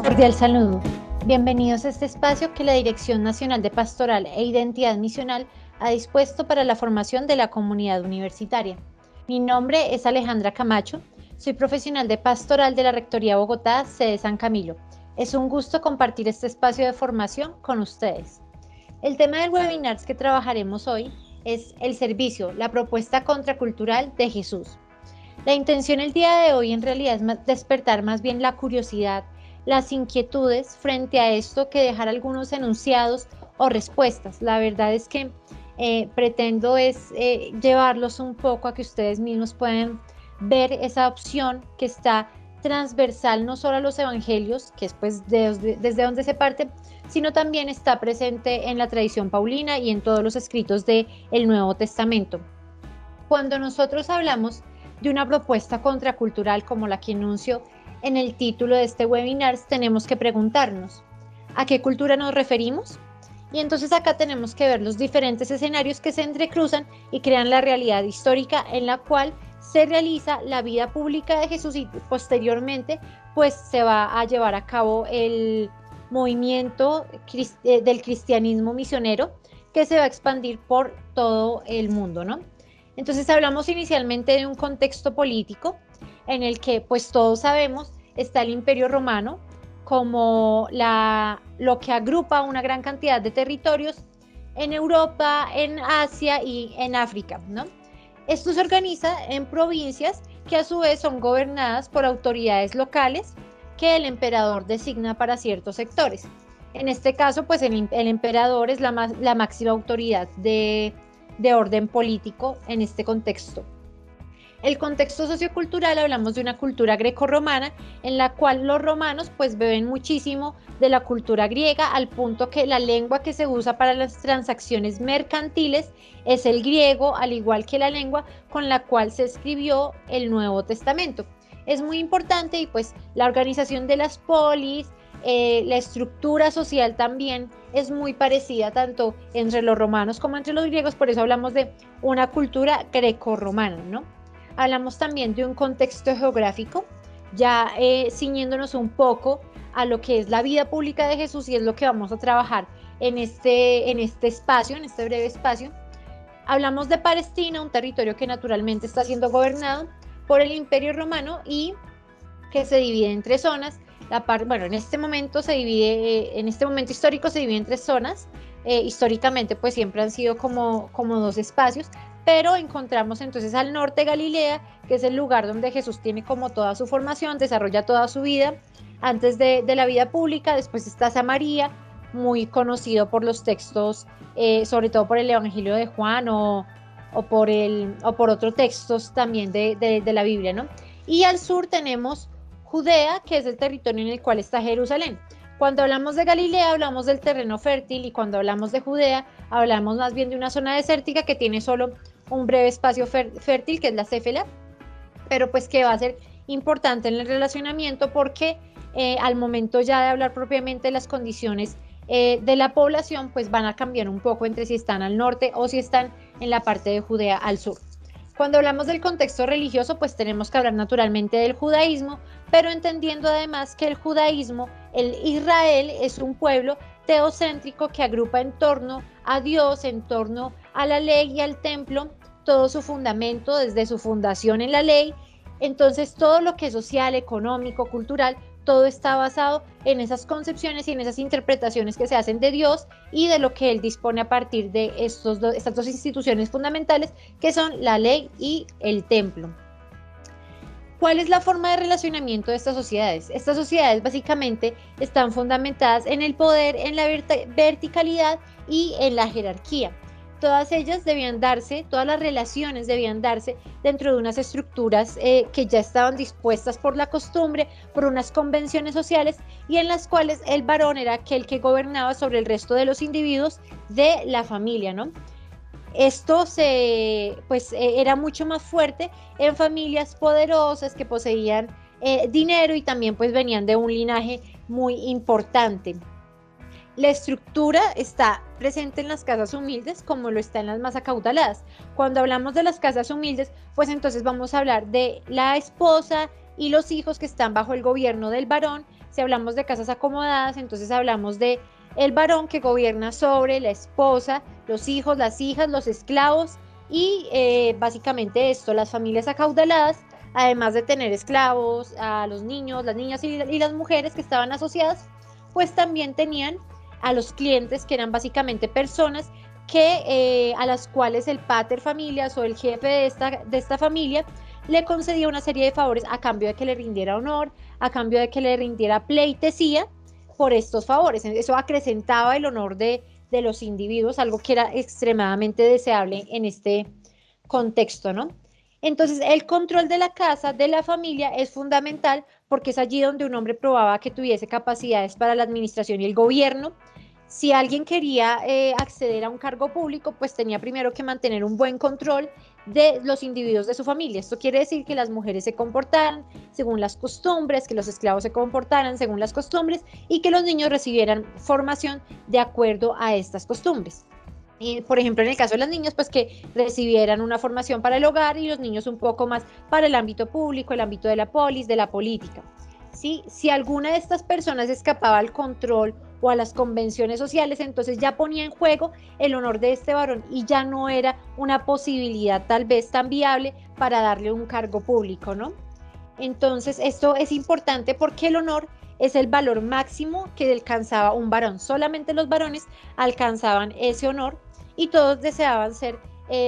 Cordial saludo. Bienvenidos a este espacio que la Dirección Nacional de Pastoral e Identidad Misional ha dispuesto para la formación de la comunidad universitaria. Mi nombre es Alejandra Camacho, soy profesional de pastoral de la Rectoría Bogotá, sede San Camilo. Es un gusto compartir este espacio de formación con ustedes. El tema del webinar que trabajaremos hoy es el servicio, la propuesta contracultural de Jesús. La intención el día de hoy en realidad es despertar más bien la curiosidad, las inquietudes frente a esto que dejar algunos enunciados o respuestas. La verdad es que pretendo llevarlos un poco a que ustedes mismos puedan ver esa opción que está transversal no solo a los evangelios, que es pues desde donde se parte, sino también está presente en la tradición paulina y en todos los escritos del Nuevo Testamento. Cuando nosotros hablamos de una propuesta contracultural como la que enuncio en el título de este webinar, tenemos que preguntarnos, ¿a qué cultura nos referimos? Y entonces acá tenemos que ver los diferentes escenarios que se entrecruzan y crean la realidad histórica en la cual se realiza la vida pública de Jesús y posteriormente pues se va a llevar a cabo el movimiento del cristianismo misionero que se va a expandir por todo el mundo, ¿no? Entonces hablamos inicialmente de un contexto político en el que pues todos sabemos está el Imperio Romano como lo que agrupa una gran cantidad de territorios en Europa, en Asia y en África, ¿no? Esto se organiza en provincias que a su vez son gobernadas por autoridades locales que el emperador designa para ciertos sectores. En este caso, pues el emperador es la máxima autoridad de orden político en este contexto. El contexto sociocultural, hablamos de una cultura grecorromana en la cual los romanos pues beben muchísimo de la cultura griega al punto que la lengua que se usa para las transacciones mercantiles es el griego, al igual que la lengua con la cual se escribió el Nuevo Testamento. Es muy importante y pues la organización de las polis, la estructura social también es muy parecida tanto entre los romanos como entre los griegos, por eso hablamos de una cultura grecorromana, ¿no? Hablamos también de un contexto geográfico, ya ciñéndonos un poco a lo que es la vida pública de Jesús y es lo que vamos a trabajar en este espacio, en este breve espacio. Hablamos de Palestina, un territorio que naturalmente está siendo gobernado por el Imperio Romano y que se divide en tres zonas. En este momento en este momento histórico se divide en tres zonas. Históricamente pues siempre han sido como dos espacios, pero encontramos entonces al norte Galilea, que es el lugar donde Jesús tiene como toda su formación, desarrolla toda su vida antes de la vida pública. Después está Samaria, muy conocido por los textos, sobre todo por el Evangelio de Juan o por otros textos también de la Biblia, ¿no? Y al sur tenemos Judea, que es el territorio en el cual está Jerusalén. Cuando hablamos de Galilea, hablamos del terreno fértil y cuando hablamos de Judea, hablamos más bien de una zona desértica que tiene solo un breve espacio fértil, que es la Céfela, pero pues que va a ser importante en el relacionamiento porque al momento ya de hablar propiamente de las condiciones de la población, pues van a cambiar un poco entre si están al norte o si están en la parte de Judea al sur. Cuando hablamos del contexto religioso, pues tenemos que hablar naturalmente del judaísmo, pero entendiendo además que el judaísmo, el Israel, es un pueblo teocéntrico que agrupa en torno a Dios, en torno a la ley y al templo, todo su fundamento desde su fundación en la ley. Entonces todo lo que es social, económico, cultural, todo está basado en esas concepciones y en esas interpretaciones que se hacen de Dios y de lo que Él dispone a partir de estas dos instituciones fundamentales que son la ley y el templo. ¿Cuál es la forma de relacionamiento de estas sociedades? Estas sociedades básicamente están fundamentadas en el poder, en la verticalidad y en la jerarquía. Todas ellas debían darse, todas las relaciones debían darse dentro de unas estructuras que ya estaban dispuestas por la costumbre, por unas convenciones sociales y en las cuales el varón era aquel que gobernaba sobre el resto de los individuos de la familia, ¿no? Esto era mucho más fuerte en familias poderosas que poseían dinero y también pues venían de un linaje muy importante. La estructura está presente en las casas humildes como lo está en las más acaudaladas. Cuando hablamos de las casas humildes, pues entonces vamos a hablar de la esposa y los hijos que están bajo el gobierno del varón, Si hablamos de casas acomodadas, entonces hablamos de el varón que gobierna sobre la esposa, los hijos, las hijas, los esclavos y básicamente esto, las familias acaudaladas, además de tener esclavos, a los niños, las niñas y las mujeres que estaban asociadas, pues también tenían a los clientes, que eran básicamente personas que a las cuales el pater familias o el jefe de esta familia le concedía una serie de favores a cambio de que le rindiera honor, a cambio de que le rindiera pleitesía por estos favores. Eso acrecentaba el honor de los individuos, algo que era extremadamente deseable en este contexto, ¿no? Entonces, el control de la casa, de la familia, es fundamental porque es allí donde un hombre probaba que tuviese capacidades para la administración y el gobierno. Si alguien quería acceder a un cargo público, pues tenía primero que mantener un buen control de los individuos de su familia. Esto quiere decir que las mujeres se comportaran según las costumbres, que los esclavos se comportaran según las costumbres y que los niños recibieran formación de acuerdo a estas costumbres. Y, por ejemplo, en el caso de los niños, pues que recibieran una formación para el hogar y los niños un poco más para el ámbito público, el ámbito de la polis, de la política. ¿Sí? Si alguna de estas personas escapaba al control o a las convenciones sociales, entonces ya ponía en juego el honor de este varón y ya no era una posibilidad tal vez tan viable para darle un cargo público, ¿no? Entonces esto es importante porque el honor es el valor máximo que alcanzaba un varón. Solamente los varones alcanzaban ese honor y todos deseaban ser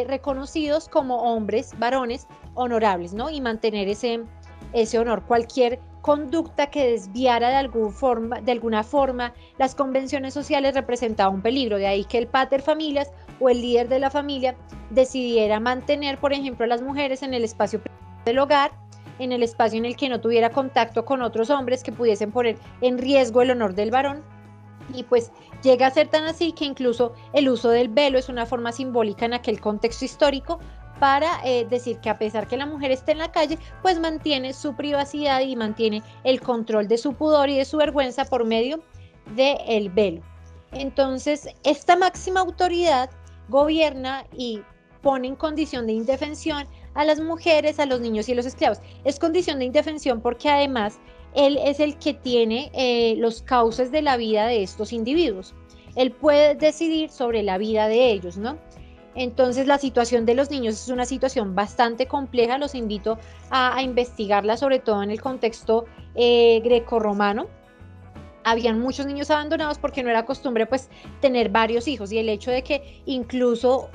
reconocidos como hombres, varones honorables, ¿no? Y mantener ese honor. Cualquier conducta que desviara de alguna forma las convenciones sociales representaba un peligro. De ahí que el pater familias o el líder de la familia decidiera mantener, por ejemplo, a las mujeres en el espacio del hogar, en el espacio en el que no tuviera contacto con otros hombres que pudiesen poner en riesgo el honor del varón. Y pues llega a ser tan así que incluso el uso del velo es una forma simbólica en aquel contexto histórico para decir que a pesar que la mujer esté en la calle, pues mantiene su privacidad y mantiene el control de su pudor y de su vergüenza por medio del velo. Entonces, esta máxima autoridad gobierna y pone en condición de indefensión a las mujeres, a los niños y a los esclavos. Es condición de indefensión porque además él es el que tiene los cauces de la vida de estos individuos. Él puede decidir sobre la vida de ellos, ¿no? Entonces la situación de los niños es una situación bastante compleja, los invito a investigarla, sobre todo en el contexto grecorromano. Habían muchos niños abandonados porque no era costumbre pues tener varios hijos, y el hecho de que incluso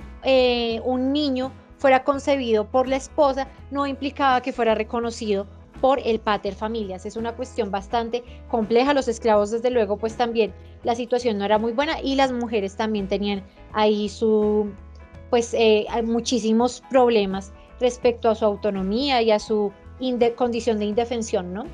un niño fuera concebido por la esposa no implicaba que fuera reconocido por el pater familias. Es una cuestión bastante compleja. Los esclavos, desde luego, pues también la situación no era muy buena y las mujeres también tenían ahí muchísimos problemas respecto a su autonomía y a su condición de indefensión, ¿no?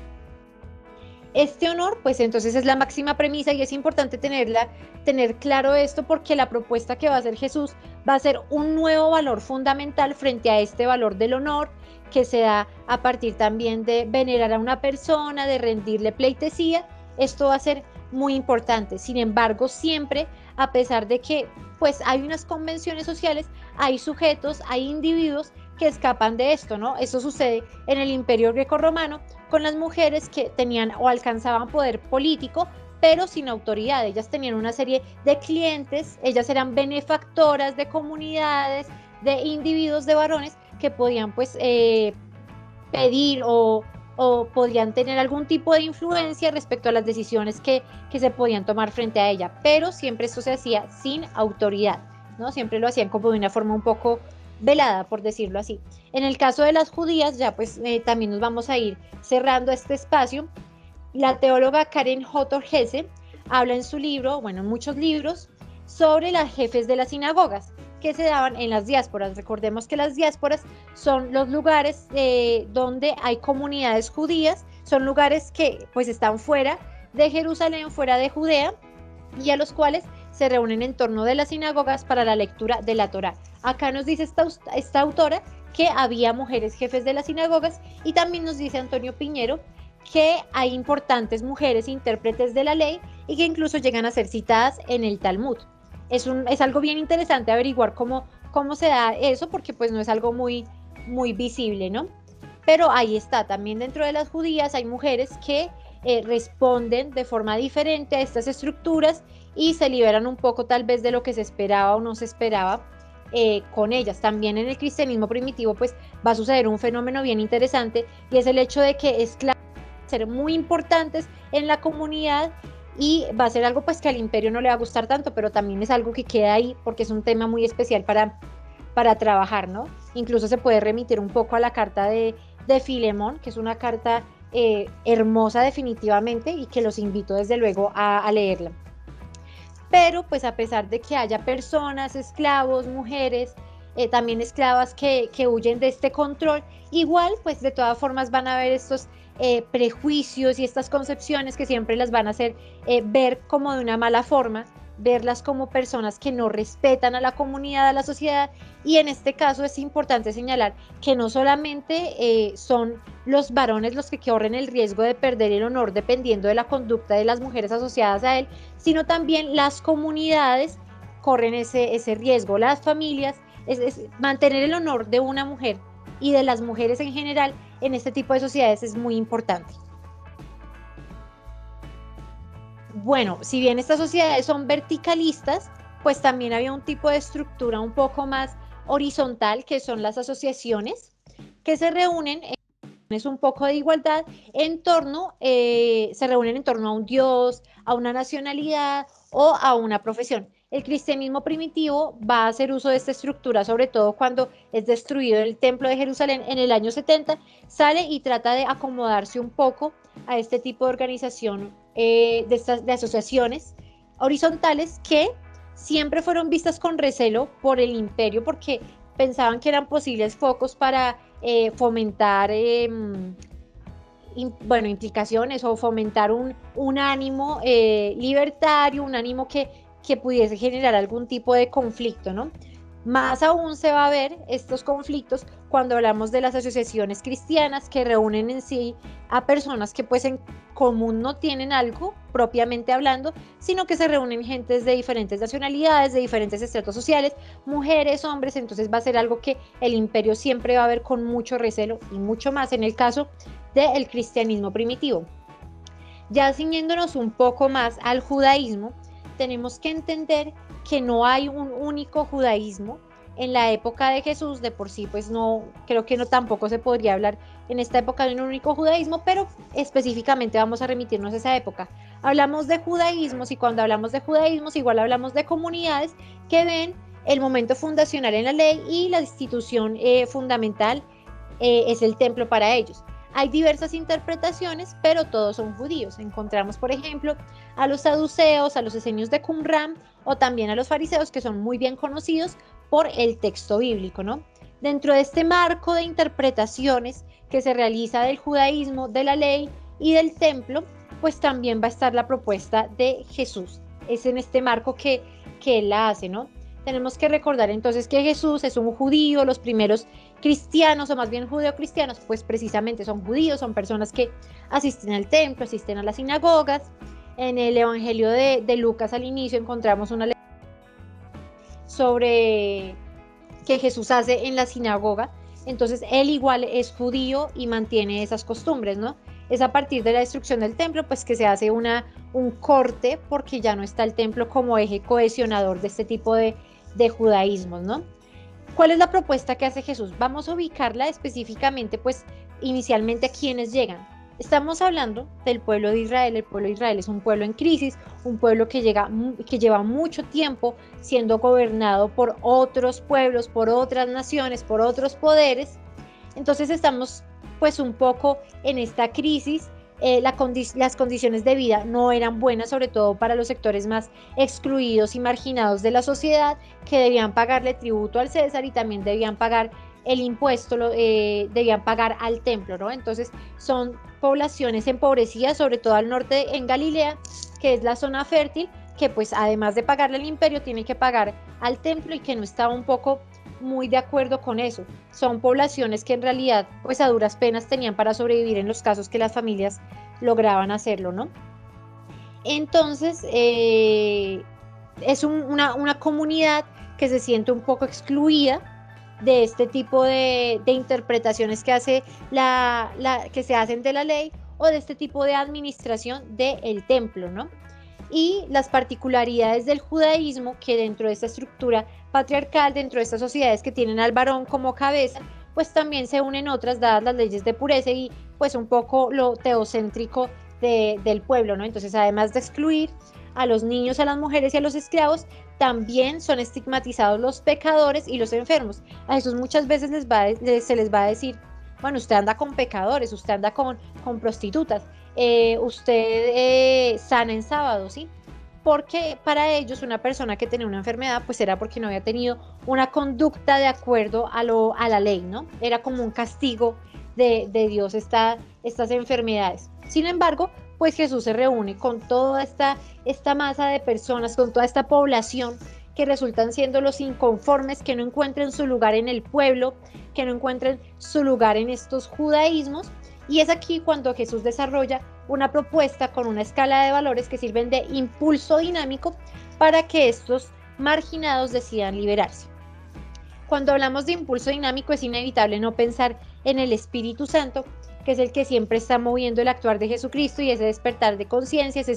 Este honor, pues entonces es la máxima premisa y es importante tener claro esto, porque la propuesta que va a hacer Jesús va a ser un nuevo valor fundamental frente a este valor del honor que se da a partir también de venerar a una persona, de rendirle pleitesía. Esto va a ser muy importante. Sin embargo, siempre, a pesar de que pues hay unas convenciones sociales, hay sujetos, hay individuos que escapan de esto, ¿no? Eso sucede en el Imperio Grecorromano con las mujeres que tenían o alcanzaban poder político, pero sin autoridad. Ellas tenían una serie de clientes, ellas eran benefactoras de comunidades, de individuos, de varones que podían pues pedir o podían tener algún tipo de influencia respecto a las decisiones que se podían tomar frente a ella, pero siempre esto se hacía sin autoridad, ¿no? Siempre lo hacían como de una forma un poco velada, por decirlo así. En el caso de las judías, ya pues también nos vamos a ir cerrando este espacio. La teóloga Karen Hotter Hesse habla en su libro, bueno, en muchos libros, sobre las jefes de las sinagogas que se daban en las diásporas. Recordemos que las diásporas son los lugares donde hay comunidades judías, son lugares que pues están fuera de Jerusalén, fuera de Judea, y a los cuales se reúnen en torno de las sinagogas para la lectura de la Torá. Acá nos dice esta autora que había mujeres jefes de las sinagogas, y también nos dice Antonio Piñero que hay importantes mujeres intérpretes de la ley y que incluso llegan a ser citadas en el Talmud. Es algo bien interesante averiguar cómo se da eso, porque pues no es algo muy, muy visible, ¿no? Pero ahí está, también dentro de las judías hay mujeres que responden de forma diferente a estas estructuras y se liberan un poco tal vez de lo que se esperaba o no se esperaba con ellas. También en el cristianismo primitivo pues va a suceder un fenómeno bien interesante, y es el hecho de que esclavos van a ser muy importantes en la comunidad, y va a ser algo pues que al imperio no le va a gustar tanto, pero también es algo que queda ahí porque es un tema muy especial para trabajar, ¿no? Incluso se puede remitir un poco a la carta de Filemón, que es una carta hermosa definitivamente, y que los invito desde luego a leerla. Pero pues a pesar de que haya personas, esclavos, mujeres, también esclavas que huyen de este control, igual pues de todas formas van a haber estos prejuicios y estas concepciones que siempre las van a hacer ver como de una mala forma, verlas como personas que no respetan a la comunidad, a la sociedad. Y en este caso es importante señalar que no solamente son los varones los que corren el riesgo de perder el honor dependiendo de la conducta de las mujeres asociadas a él, sino también las comunidades corren ese riesgo, las familias, es mantener el honor de una mujer y de las mujeres en general en este tipo de sociedades es muy importante. Bueno, si bien estas sociedades son verticalistas, pues también había un tipo de estructura un poco más horizontal, que son las asociaciones, que se reúnen es un poco de igualdad se reúnen en torno a un dios, a una nacionalidad o a una profesión. El cristianismo primitivo va a hacer uso de esta estructura, sobre todo cuando es destruido el templo de Jerusalén en el año 70, sale y trata de acomodarse un poco a este tipo de organización, de asociaciones horizontales que siempre fueron vistas con recelo por el imperio, porque pensaban que eran posibles focos para fomentar implicaciones o fomentar un ánimo libertario, un ánimo que pudiese generar algún tipo de conflicto, ¿no? Más aún se va a ver estos conflictos cuando hablamos de las asociaciones cristianas que reúnen en sí a personas que pues en común no tienen algo propiamente hablando, sino que se reúnen gentes de diferentes nacionalidades, de diferentes estratos sociales, mujeres, hombres. Entonces va a ser algo que el imperio siempre va a ver con mucho recelo, y mucho más en el caso del cristianismo primitivo. Ya ciñéndonos un poco más al judaísmo, tenemos que entender que no hay un único judaísmo. En la época de Jesús, de por sí, pues no, creo que no tampoco se podría hablar en esta época de un único judaísmo, pero específicamente vamos a remitirnos a esa época. Hablamos de judaísmos, y cuando hablamos de judaísmos, igual hablamos de comunidades que ven el momento fundacional en la ley, y la institución fundamental es el templo para ellos. Hay diversas interpretaciones, pero todos son judíos. Encontramos, por ejemplo, a los saduceos, a los esenios de Qumran, o también a los fariseos, que son muy bien conocidos por el texto bíblico, ¿no? Dentro de este marco de interpretaciones que se realiza del judaísmo, de la ley y del templo, pues también va a estar la propuesta de Jesús. Es en este marco que él la hace, ¿no? Tenemos que recordar entonces que Jesús es un judío. Los primeros cristianos, o más bien judeocristianos, pues precisamente son judíos, son personas que asisten al templo, asisten a las sinagogas. En el Evangelio de Lucas al inicio encontramos una lectura sobre que Jesús hace en la sinagoga. Entonces él igual es judío y mantiene esas costumbres, ¿no? Es a partir de la destrucción del templo pues que se hace un corte, porque ya no está el templo como eje cohesionador de este tipo de judaísmos, ¿no? ¿Cuál es la propuesta que hace Jesús? Vamos a ubicarla específicamente, pues inicialmente a quienes llegan. Estamos hablando del pueblo de Israel. El pueblo de Israel es un pueblo en crisis, un pueblo que lleva mucho tiempo siendo gobernado por otros pueblos, por otras naciones, por otros poderes. Entonces estamos pues un poco en esta crisis. Las condiciones de vida no eran buenas, sobre todo para los sectores más excluidos y marginados de la sociedad, que debían pagarle tributo al César y también debían pagar el impuesto, debían pagar al templo, ¿no? Entonces son poblaciones empobrecidas, sobre todo al norte en Galilea, que es la zona fértil, que pues además de pagarle al imperio tiene que pagar al templo, y que no estaba un poco muy de acuerdo con eso. Son poblaciones que en realidad pues a duras penas tenían para sobrevivir en los casos que las familias lograban hacerlo, ¿no? Entonces es una comunidad que se siente un poco excluida de este tipo de interpretaciones que se hacen de la ley, o de este tipo de administración del templo, ¿no? Y las particularidades del judaísmo, que dentro de esta estructura patriarcal, dentro de estas sociedades que tienen al varón como cabeza, pues también se unen otras dadas las leyes de pureza y pues un poco lo teocéntrico del pueblo, ¿no? Entonces, además de excluir a los niños, a las mujeres y a los esclavos, también son estigmatizados los pecadores y los enfermos. A Jesús muchas veces se les va a decir, bueno, usted anda con pecadores, usted anda con prostitutas, usted sana en sábado, ¿sí? Porque para ellos una persona que tenía una enfermedad, pues era porque no había tenido una conducta de acuerdo a la ley, ¿no? Era como un castigo de Dios estas enfermedades. Sin embargo, pues Jesús se reúne con toda esta masa de personas, con toda esta población que resultan siendo los inconformes, que no encuentran su lugar en el pueblo, que no encuentran su lugar en estos judaísmos. Y es aquí cuando Jesús desarrolla una propuesta con una escala de valores que sirven de impulso dinámico para que estos marginados decidan liberarse. Cuando hablamos de impulso dinámico es inevitable no pensar en el Espíritu Santo, que es el que siempre está moviendo el actuar de Jesucristo y ese despertar de conciencias,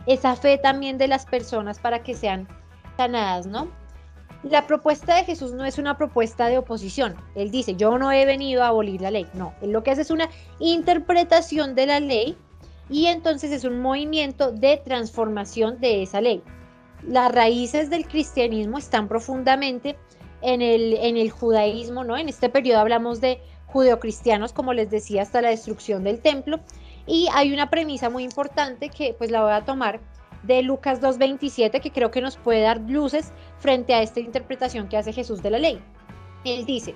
esa fe también de las personas para que sean sanadas, ¿no? La propuesta de Jesús no es una propuesta de oposición. Él dice, yo no he venido a abolir la ley. No, él lo que hace es una interpretación de la ley y entonces es un movimiento de transformación de esa ley. Las raíces del cristianismo están profundamente en el judaísmo, ¿no? En este periodo hablamos de judeocristianos, como les decía, hasta la destrucción del templo. Y hay una premisa muy importante que pues la voy a tomar de Lucas 2:27, que creo que nos puede dar luces frente a esta interpretación que hace Jesús de la ley. Él dice,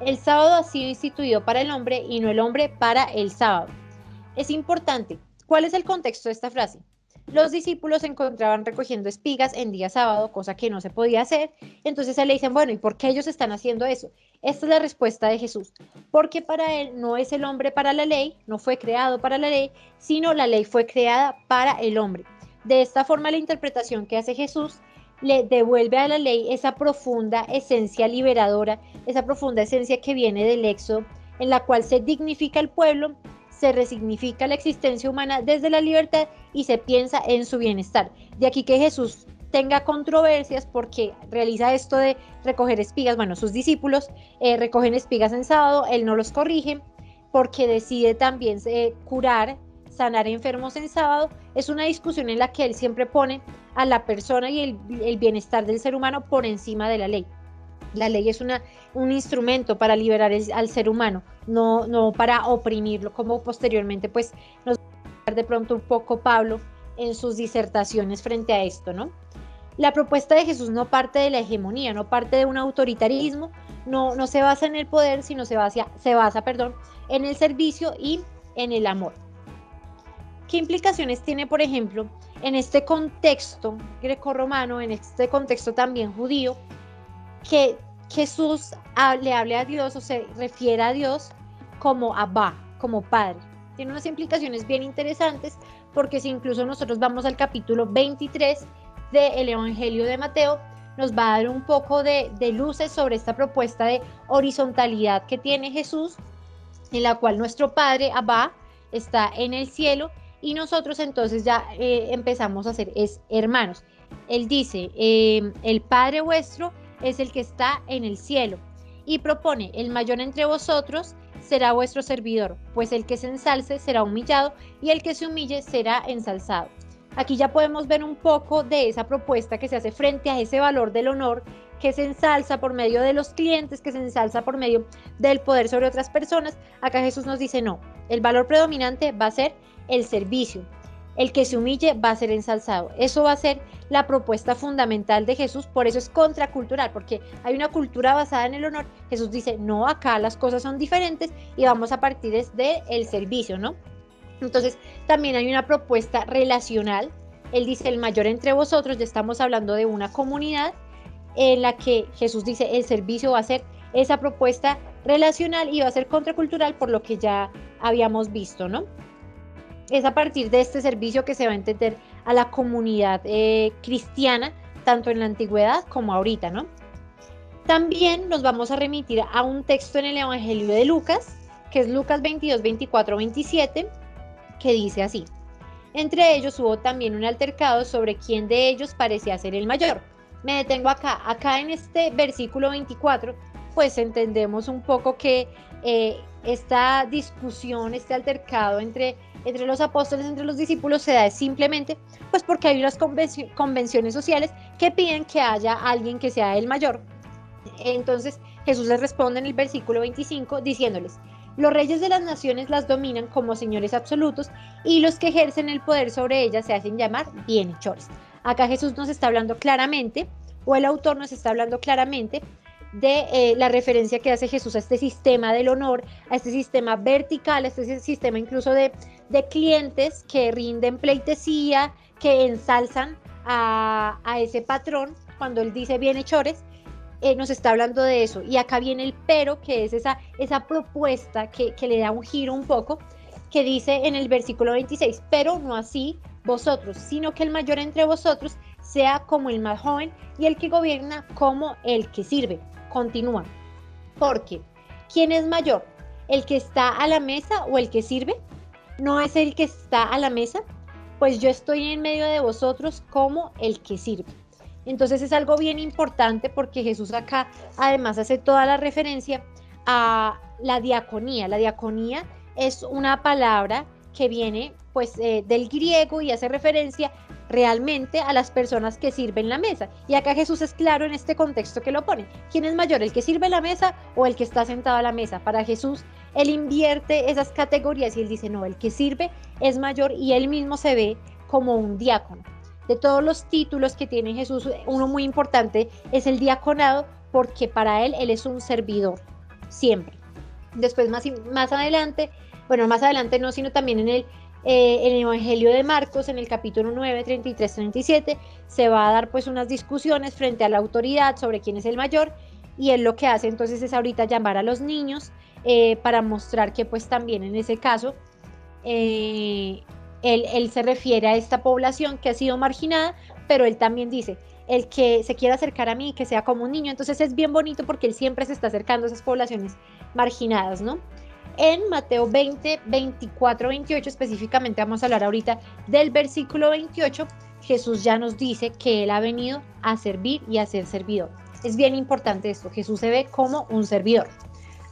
el sábado ha sido instituido para el hombre y no el hombre para el sábado. Es importante, ¿cuál es el contexto de esta frase? Los discípulos se encontraban recogiendo espigas en día sábado, cosa que no se podía hacer. Entonces le dicen, bueno, ¿y por qué ellos están haciendo eso? Esta es la respuesta de Jesús. Porque para él no es el hombre para la ley, no fue creado para la ley, sino la ley fue creada para el hombre. De esta forma, la interpretación que hace Jesús le devuelve a la ley esa profunda esencia liberadora, esa profunda esencia que viene del Éxodo, en la cual se dignifica el pueblo, se resignifica la existencia humana desde la libertad y se piensa en su bienestar. De aquí que Jesús tenga controversias porque realiza esto de recoger espigas. Bueno, sus discípulos recogen espigas en sábado, él no los corrige porque decide también curar, sanar enfermos en sábado. Es una discusión en la que él siempre pone a la persona y el bienestar del ser humano por encima de la ley. La ley es un instrumento para liberar al ser humano, no para oprimirlo, como posteriormente pues nos va a dar de pronto un poco Pablo en sus disertaciones frente a esto, ¿no? La propuesta de Jesús no parte de la hegemonía, no parte de un autoritarismo, no se basa en el poder, sino se basa en el servicio y en el amor. ¿Qué implicaciones tiene, por ejemplo, en este contexto grecorromano, en este contexto también judío, que Jesús le hable a Dios o se refiere a Dios como Abba, como Padre? Tiene unas implicaciones bien interesantes, porque si incluso nosotros vamos al capítulo 23 del Evangelio de Mateo, nos va a dar un poco de luces sobre esta propuesta de horizontalidad que tiene Jesús, en la cual nuestro Padre Abba está en el cielo y nosotros entonces ya empezamos a ser hermanos. Él dice, el Padre vuestro es el que está en el cielo, y propone, el mayor entre vosotros será vuestro servidor, pues el que se ensalce será humillado y el que se humille será ensalzado. Aquí ya podemos ver un poco de esa propuesta que se hace frente a ese valor del honor que se ensalza por medio de los clientes, que se ensalza por medio del poder sobre otras personas. Acá Jesús nos dice, no, el valor predominante va a ser el servicio. El que se humille va a ser ensalzado. Eso va a ser la propuesta fundamental de Jesús. Por eso es contracultural, porque hay una cultura basada en el honor. Jesús dice, no, acá las cosas son diferentes y vamos a partir desde el servicio, ¿no? Entonces, también hay una propuesta relacional. Él dice, el mayor entre vosotros, ya estamos hablando de una comunidad en la que Jesús dice, el servicio va a ser esa propuesta relacional y va a ser contracultural por lo que ya habíamos visto, ¿no? Es a partir de este servicio que se va a entender a la comunidad cristiana, tanto en la antigüedad como ahorita, ¿no? También nos vamos a remitir a un texto en el Evangelio de Lucas, que es Lucas 22, 24, 27, que dice así: entre ellos hubo también un altercado sobre quién de ellos parecía ser el mayor. Me detengo acá en este versículo 24, pues entendemos un poco que esta discusión, este altercado entre los apóstoles, entre los discípulos, se da simplemente pues porque hay unas convenciones sociales que piden que haya alguien que sea el mayor. Entonces Jesús les responde en el versículo 25 diciéndoles: los reyes de las naciones las dominan como señores absolutos y los que ejercen el poder sobre ellas se hacen llamar bienhechores. Acá Jesús nos está hablando claramente, o el autor nos está hablando claramente de la referencia que hace Jesús a este sistema del honor, a este sistema vertical, a este sistema incluso de clientes que rinden pleitesía, que ensalzan a ese patrón. Cuando él dice bienhechores, nos está hablando de eso. Y acá viene el pero, que es esa propuesta que le da un giro un poco, que dice en el versículo 26: pero no así vosotros, sino que el mayor entre vosotros sea como el más joven y el que gobierna como el que sirve. Continúa. Porque, ¿quién es mayor? ¿El que está a la mesa o el que sirve? ¿No es el que está a la mesa? Pues yo estoy en medio de vosotros como el que sirve. Entonces es algo bien importante porque Jesús acá además hace toda la referencia a la diaconía. La diaconía es una palabra que viene pues del griego y hace referencia realmente a las personas que sirven la mesa. Y acá Jesús es claro en este contexto que lo pone. ¿Quién es mayor, el que sirve la mesa o el que está sentado a la mesa? Para Jesús, él invierte esas categorías y él dice, no, el que sirve es mayor, y él mismo se ve como un diácono. De todos los títulos que tiene Jesús, uno muy importante es el diaconado, porque para él es un servidor, siempre. Después más adelante, bueno, más adelante no, sino también en el Evangelio de Marcos, en el capítulo 9, 33, 37, se va a dar pues unas discusiones frente a la autoridad sobre quién es el mayor, y él lo que hace entonces es ahorita llamar a los niños para mostrar que pues también en ese caso él se refiere a esta población que ha sido marginada, pero él también dice, el que se quiera acercar a mí, que sea como un niño. Entonces es bien bonito porque él siempre se está acercando a esas poblaciones marginadas, ¿no? En Mateo 20, 24, 28, específicamente vamos a hablar ahorita del versículo 28, Jesús ya nos dice que él ha venido a servir y a ser servidor. Es bien importante esto, Jesús se ve como un servidor.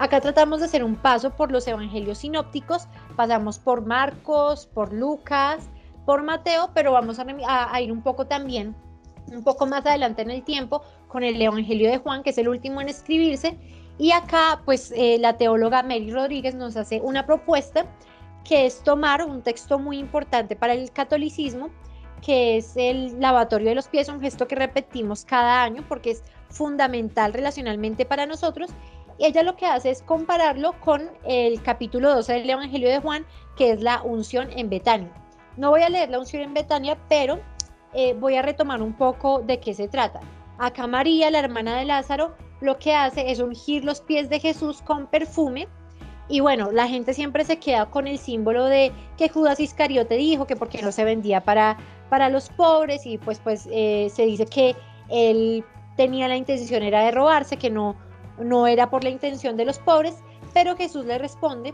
Acá tratamos de hacer un paso por los evangelios sinópticos, pasamos por Marcos, por Lucas, por Mateo, pero vamos a ir un poco también, un poco más adelante en el tiempo, con el evangelio de Juan, que es el último en escribirse. Y acá, pues, la teóloga Mary Rodríguez nos hace una propuesta, que es tomar un texto muy importante para el catolicismo, que es el lavatorio de los pies, un gesto que repetimos cada año porque es fundamental relacionalmente para nosotros. Y ella lo que hace es compararlo con el capítulo 12 del Evangelio de Juan, que es la unción en Betania. No voy a leer la unción en Betania, pero voy a retomar un poco de qué se trata. Acá María, la hermana de Lázaro, lo que hace es ungir los pies de Jesús con perfume. Y bueno, la gente siempre se queda con el símbolo de que Judas Iscariote dijo que porque no se vendía para los pobres, y pues se dice que él tenía la intención era de robarse, que no era por la intención de los pobres, pero Jesús le responde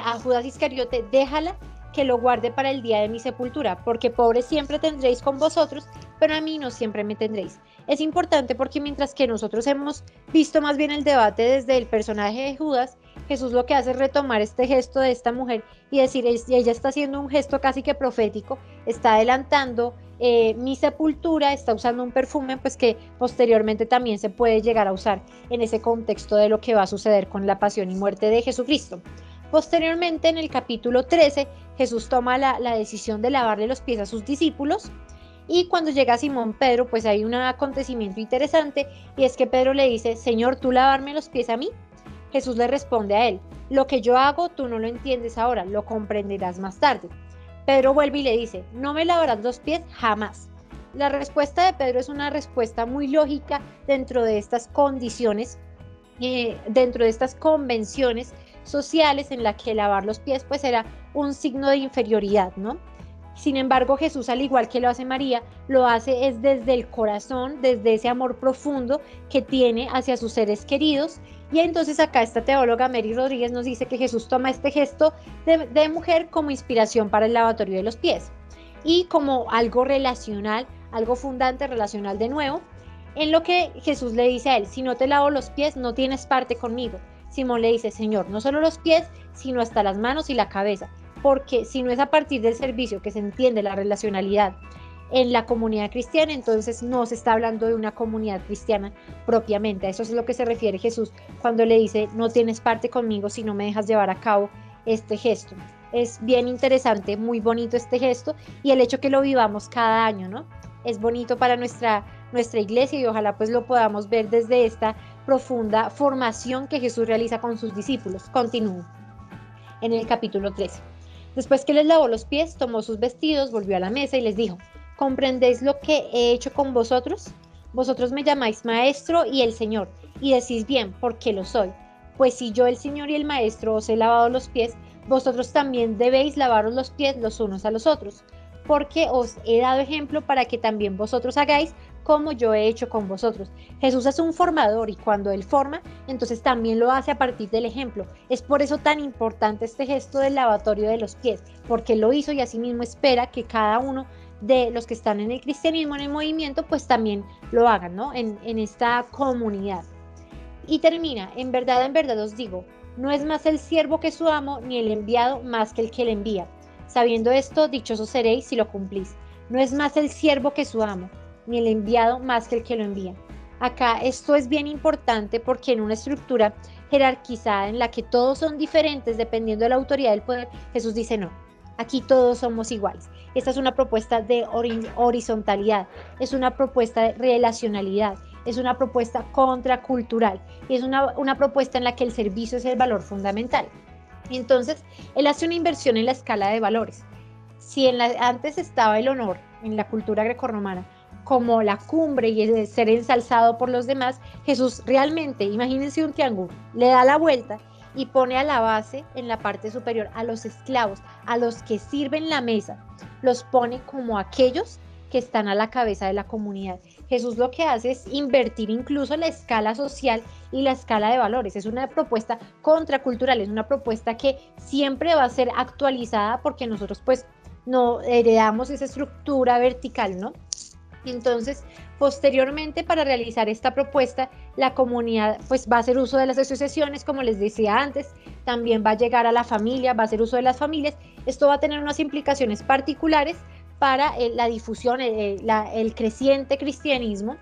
a Judas Iscariote, déjala, que lo guarde para el día de mi sepultura, porque pobres siempre tendréis con vosotros, pero a mí no siempre me tendréis. Es importante porque mientras que nosotros hemos visto más bien el debate desde el personaje de Judas, Jesús lo que hace es retomar este gesto de esta mujer y decir, ella está haciendo un gesto casi que profético, está adelantando mi sepultura, está usando un perfume pues que posteriormente también se puede llegar a usar en ese contexto de lo que va a suceder con la pasión y muerte de Jesucristo. Posteriormente, en el capítulo 13, Jesús toma la decisión de lavarle los pies a sus discípulos, y cuando llega Simón Pedro, pues hay un acontecimiento interesante, y es que Pedro le dice, Señor, ¿tú lavarme los pies a mí? Jesús le responde a él, lo que yo hago tú no lo entiendes ahora, lo comprenderás más tarde. Pedro vuelve y le dice, no me lavarás los pies jamás. La respuesta de Pedro es una respuesta muy lógica dentro de estas condiciones, dentro de estas convenciones sociales en la que lavar los pies pues era un signo de inferioridad, ¿no? Sin embargo, Jesús, al igual que lo hace María, lo hace es desde el corazón, desde ese amor profundo que tiene hacia sus seres queridos. Y entonces acá esta teóloga Mary Rodríguez nos dice que Jesús toma este gesto de mujer como inspiración para el lavatorio de los pies y como algo relacional, algo fundante relacional de nuevo, en lo que Jesús le dice a él: si no te lavo los pies, no tienes parte conmigo. Simón le dice: Señor, no solo los pies, sino hasta las manos y la cabeza, porque si no es a partir del servicio que se entiende la relacionalidad en la comunidad cristiana, entonces no se está hablando de una comunidad cristiana propiamente. A eso es lo que se refiere Jesús cuando le dice: no tienes parte conmigo si no me dejas llevar a cabo este gesto. Es bien interesante, muy bonito este gesto, y el hecho que lo vivamos cada año, ¿no? Es bonito para nuestra iglesia, y ojalá pues lo podamos ver desde esta profunda formación que Jesús realiza con sus discípulos. Continúo en el capítulo 13. Después que les lavó los pies, tomó sus vestidos, volvió a la mesa y les dijo: ¿comprendéis lo que he hecho con vosotros? Vosotros me llamáis maestro y el Señor, y decís bien, porque lo soy. Pues si yo, el Señor y el Maestro, os he lavado los pies, vosotros también debéis lavaros los pies los unos a los otros, porque os he dado ejemplo para que también vosotros hagáis como yo he hecho con vosotros. Jesús es un formador, y cuando Él forma, entonces también lo hace a partir del ejemplo. Es por eso tan importante este gesto del lavatorio de los pies, porque Él lo hizo y asimismo espera que cada uno de los que están en el cristianismo, en el movimiento, pues también lo hagan, ¿no? En esta comunidad. Y termina: en verdad os digo, no es más el siervo que su amo, ni el enviado más que el que le envía. Sabiendo esto, dichosos seréis si lo cumplís. No es más el siervo que su amo, ni el enviado más que el que lo envía. Acá esto es bien importante, porque en una estructura jerarquizada en la que todos son diferentes dependiendo de la autoridad del poder, Jesús dice: no, aquí todos somos iguales. Esta es una propuesta de horizontalidad, es una propuesta de relacionalidad, es una propuesta contracultural, y es una propuesta en la que el servicio es el valor fundamental. Entonces, Él hace una inversión en la escala de valores. Si antes estaba el honor en la cultura grecorromana como la cumbre y el ser ensalzado por los demás, Jesús realmente, imagínense un triángulo, le da la vuelta y pone a la base, en la parte superior, a los esclavos, a los que sirven la mesa, los pone como aquellos que están a la cabeza de la comunidad. Jesús lo que hace es invertir incluso la escala social y la escala de valores. Es una propuesta contracultural, es una propuesta que siempre va a ser actualizada, porque nosotros pues no heredamos esa estructura vertical, ¿no? Entonces, posteriormente, para realizar esta propuesta, la comunidad pues va a hacer uso de las asociaciones, como les decía antes, también va a llegar a la familia, va a hacer uso de las familias. Esto va a tener unas implicaciones particulares para la difusión, el creciente cristianismo,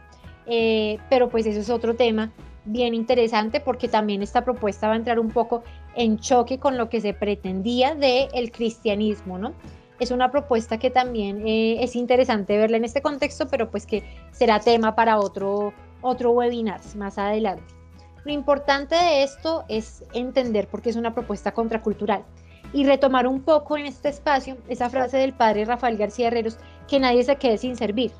pero pues eso es otro tema bien interesante, porque también esta propuesta va a entrar un poco en choque con lo que se pretendía del cristianismo, ¿no? Es una propuesta que también es interesante verla en este contexto, pero pues que será tema para otro webinar más adelante. Lo importante de esto es entender por qué es una propuesta contracultural y retomar un poco en este espacio esa frase del padre Rafael García Herreros: que nadie se quede sin servir.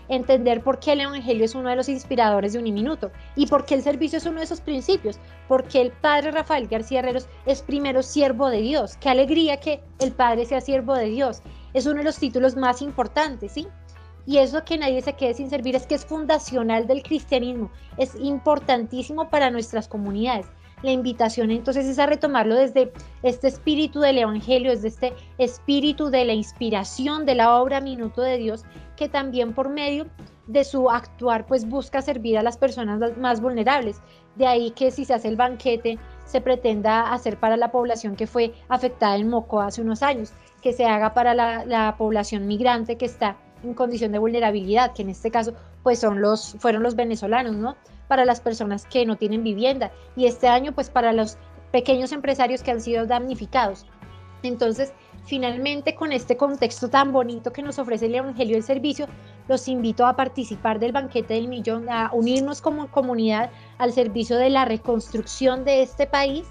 Entender por qué el Evangelio es uno de los inspiradores de Uniminuto y por qué el servicio es uno de esos principios, porque el padre Rafael García Herreros es primero siervo de Dios. Qué alegría que el padre sea siervo de Dios, es uno de los títulos más importantes, ¿sí? Y eso, que nadie se quede sin servir, es que es fundacional del cristianismo, es importantísimo para nuestras comunidades. La invitación entonces es a retomarlo desde este espíritu del Evangelio, desde este espíritu de la inspiración de la obra Minuto de Dios, que también por medio de su actuar pues busca servir a las personas más vulnerables. De ahí que si se hace el banquete, se pretenda hacer para la población que fue afectada en Moco hace unos años, que se haga para la población migrante que está en condición de vulnerabilidad, que en este caso pues fueron los venezolanos, ¿no? Para las personas que no tienen vivienda, y este año pues para los pequeños empresarios que han sido damnificados. Entonces, finalmente, con este contexto tan bonito que nos ofrece el Evangelio del Servicio, los invito a participar del Banquete del Millón, a unirnos como comunidad al servicio de la reconstrucción de este país.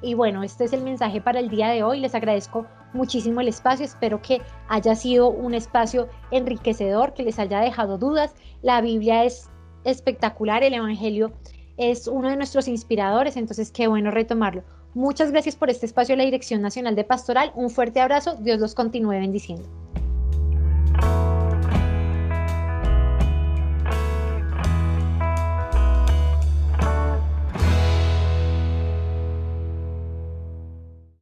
Y bueno, este es el mensaje para el día de hoy. Les agradezco muchísimo el espacio, espero que haya sido un espacio enriquecedor, que les haya dejado dudas. La Biblia es espectacular, el Evangelio es uno de nuestros inspiradores, entonces qué bueno retomarlo. Muchas gracias por este espacio de la Dirección Nacional de Pastoral, un fuerte abrazo, Dios los continúe bendiciendo.